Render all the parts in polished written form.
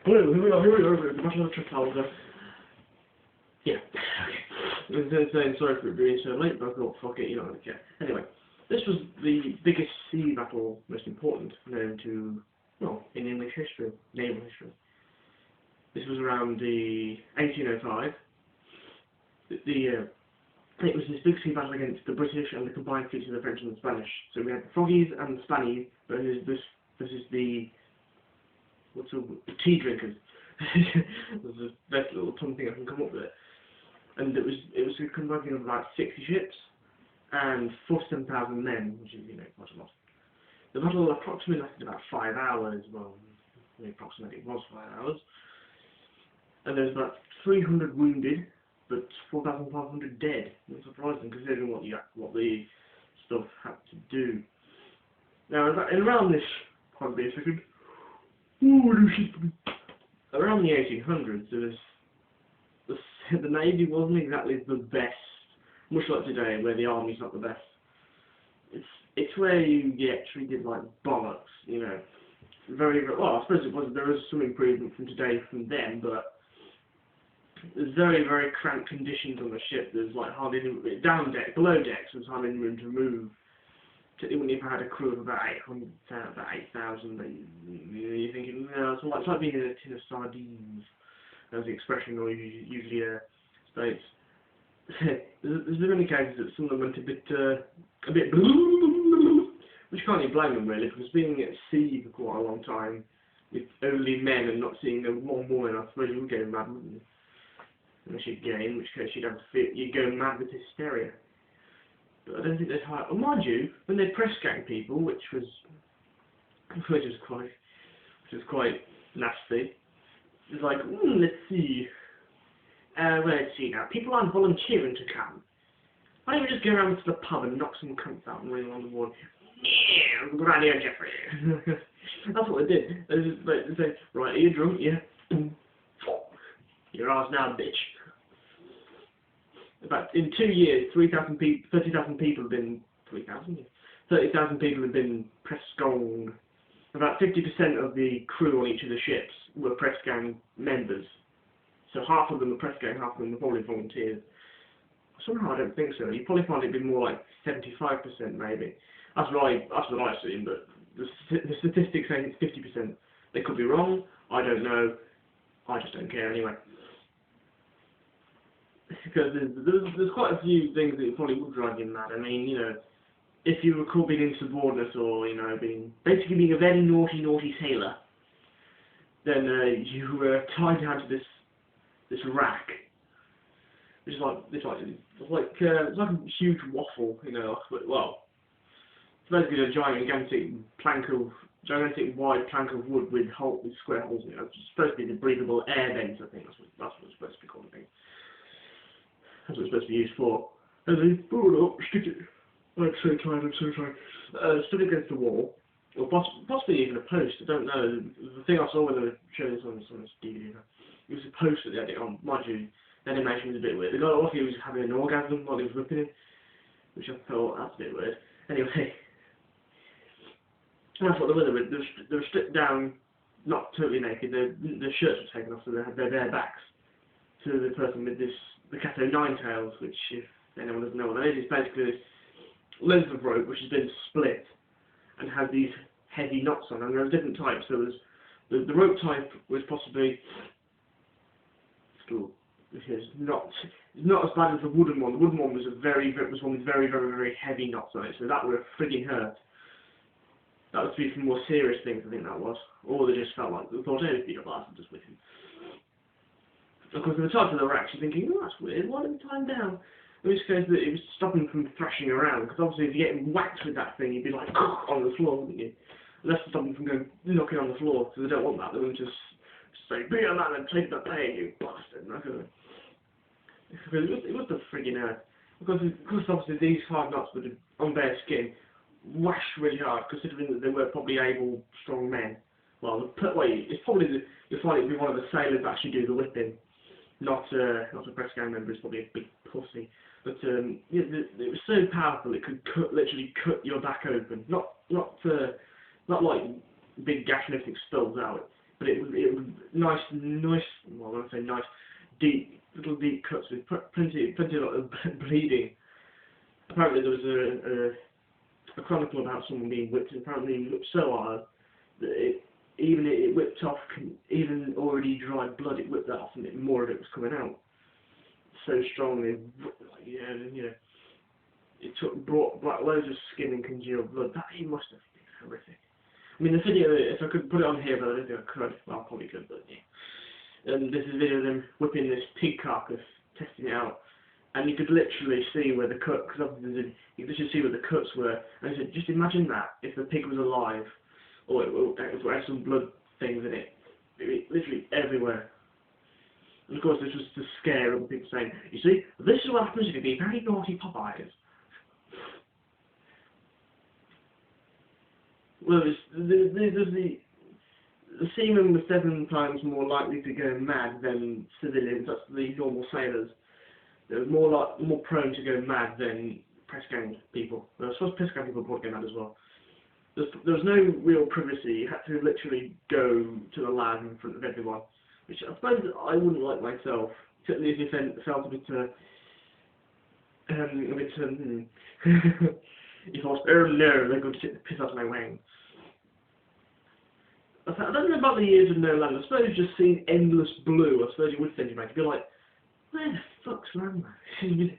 Hello, here we are, the Battle of Trafalgar. Yeah. Okay. Sorry for being so late, but I thought, fuck it, you don't really care. Anyway, this was the biggest sea battle, most important, known to, well, in English history, naval history. This was around the 1805. It was this big sea battle against the British and the combined fleets of the French and the Spanish. So we had the Froggies and the Spanies versus the the tea drinkers. There's the best little tongue thing I can come up with. And it was a combined of about 60 ships and 47,000 men, which is, quite a lot. The battle approximately lasted about 5 hours. Well, approximately it was 5 hours. And there was about 300 wounded, but 4,500 dead. Not surprising, considering what the stuff had to do. Now, around this, pardon me a second. Around the 1800s, the Navy wasn't exactly the best, much like today, where the Army's not the best. It's where you get treated like bollocks, Very, well, I suppose there is some improvement from today from them, but there's very, very cramped conditions on the ship. There's like hardly any, down deck, below decks, there's hardly any room to move. Particularly if I had a crew of about 8,000, you're thinking, no, it's like being in a tin of sardines, as the expression usually states. There's been many cases that some of them went a bit which can't even blame them really, because being at sea for quite a long time with only men and not seeing one woman, I suppose you would go mad, wouldn't you? Unless you're gay, in which case you'd go mad with hysteria. But I don't think they'd hire. Well, mind you, when they press gang people, which was quite nasty. It's like, let's see. Let's see now. People aren't volunteering to come. Why don't we just go around to the pub and knock some cunts out and ring on the wall? Yeah, good idea, Jeffrey. That's what they did. They say, right, are you drunk? Yeah. Your ass now, bitch. About in 2 years, 30,000 people have been 30,000 people have been press ganged. About 50% of the crew on each of the ships were press gang members. So half of them were press gang, half of them were probably volunteers. Somehow I don't think so. You probably find it'd be more like 75% maybe. That's what I've seen, but the statistics say it's 50%. They could be wrong. I don't know. I just don't care anyway. Because there's quite a few things that probably would drive you mad. I mean, if you recall being insubordinate or, basically being a very naughty sailor, then you were tied down to this rack, which is it's like a huge waffle, well, it's basically a gigantic wide plank of wood with square holes in it. It's supposed to be the breathable air vents, I think. That's what it's supposed to be called, I think. That's what it's supposed to be used for. And they pull it up, stick it. I'm so tired. Stood against the wall, or possibly even a post. I don't know. The thing I saw when they were showing this on this DVD, it was a post that they had it on. Mind you, the animation was a bit weird. The guy looked like he was having an orgasm while he was whipping it, which I thought, that's a bit weird. Anyway, that's what they were. They were stripped down, not totally naked. Their shirts were taken off, so they had their bare backs. To the person with the Cato Nine Tails, which, if anyone doesn't know what that is, it's basically this length of rope which has been split and has these heavy knots on, and there are different types. So the rope type was possibly not as bad as the wooden one. The wooden one was one with very, very, very heavy knots on it, so that would have frigging hurt. That would be for more serious things, I think that was. Or they just felt like they thought, hey, beat up ass and just with him. Of course, they were tied to the racks, you're thinking, oh, that's weird, why didn't we tie him down? In which case, it was stopping from thrashing around, because obviously if you get whacked with that thing, you'd be like, on the floor, wouldn't you? And that's to stop them from going knocking on the floor, so they don't want that. They want to just say, be a man and take the pay, you bastard. It was the friggin' earth. Because obviously these hard knots would have, on bare skin, whacked really hard, considering that they were probably able, strong men. Well, it's probably you'll find it would be one of the sailors that actually do the whipping. Not a press gang member, it's probably a big pussy. But it was so powerful it could literally cut your back open. Not like big gash lifting spills out. but it was nice. Well, when I say nice, little deep cuts with plenty of bleeding. Apparently there was a chronicle about someone being whipped, and apparently it whipped so hard that it whipped off even already dried blood. It whipped that off, and more of it was coming out so strongly. It brought loads of skin and congealed blood. That he must have been horrific. I mean, the video, if I could put it on here, but I don't think I could. Well, I probably could, but yeah. And this is a video of them whipping this pig carcass, testing it out. And you could literally see where the cut, because obviously you could literally see where the cuts were. And I said, just imagine that if the pig was alive, or it had some blood things in it, literally everywhere. And of course, this was to scare other people, saying, you see, this is what happens if you be very naughty Popeyes. Well, the seamen were 7 times more likely to go mad than civilians. That's the normal sailors. They're more prone to go mad than press gang people. Well, I suppose press gang people probably go mad as well. There was no real privacy. You had to literally go to the land in front of everyone, which I suppose I wouldn't like myself. Certainly if you felt a bit if I was, oh no, they're going to take the piss out of my wang. I don't know about the years of no land. I suppose just seeing endless blue, I suppose you would think about it. You'd be like, where the fuck's land, man?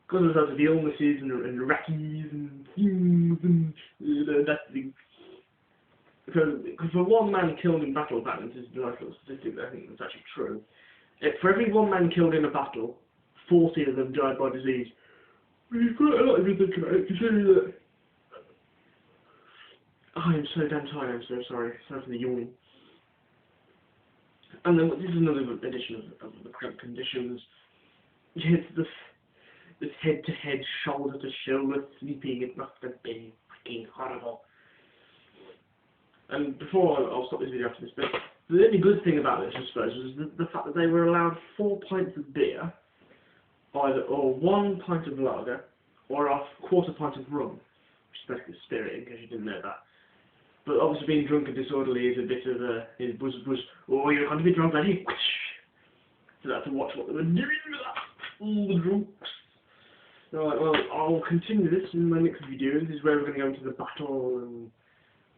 Because of lots of illnesses and rackies and fumes and that thing. Because for one man killed in battle, this is a nice little statistic that I think is actually true. For every one man killed in a battle, 40 of them died by disease. We've got a lot of you think about it, considering that. I am so damn tired, I'm so sorry. Sorry for the yawning. And then this is another edition of the cramped conditions. It's this head-to-head, shoulder-to-shoulder sleeping. It must have been freaking horrible. And before I'll stop this video after this bit, the only good thing about this, I suppose, was the fact that they were allowed 4 pints of beer, or 1 pint of lager, or a quarter pint of rum, which is basically spirit, in case you didn't know that. But obviously being drunk and disorderly is a bit of a, oh, you're going to be drunk, buddy. So I had to watch what they were doing with that. All the drunks. Alright, well, I'll continue this in my next video. This is where we're going to go into the battle, and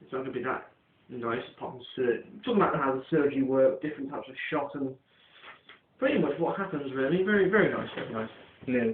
it's not going to be that nice, apart from talking about how the surgery works, different types of shot, and pretty much what happens, really. Very, very nice, very nice. Yeah.